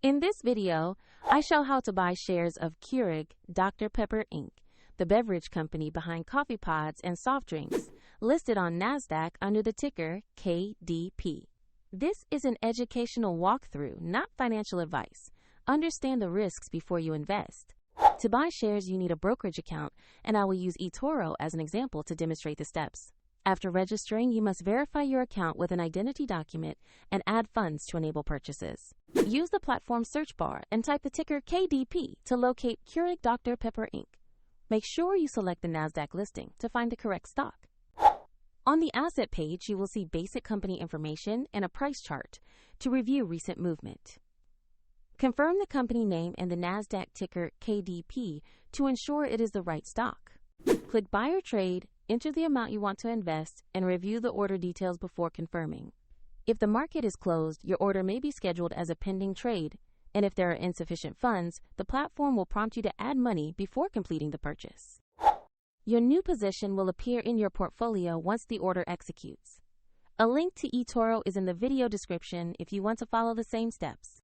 In this video, I show how to buy shares of Keurig Dr Pepper Inc., the beverage company behind coffee pods and soft drinks, listed on NASDAQ under the ticker KDP. This is an educational walkthrough, not financial advice. Understand the risks before you invest. To buy shares, you need a brokerage account, and I will use eToro as an example to demonstrate the steps. After registering, you must verify your account with an identity document and add funds to enable purchases. Use the platform search bar and type the ticker KDP to locate Keurig Dr Pepper Inc. Make sure you select the NASDAQ listing to find the correct stock. On the asset page, you will see basic company information and a price chart to review recent movement. Confirm the company name and the NASDAQ ticker KDP to ensure it is the right stock. Click Buy or Trade, enter the amount you want to invest, and review the order details before confirming. If the market is closed, your order may be scheduled as a pending trade, and if there are insufficient funds, the platform will prompt you to add money before completing the purchase. Your new position will appear in your portfolio once the order executes. A link to eToro is in the video description if you want to follow the same steps.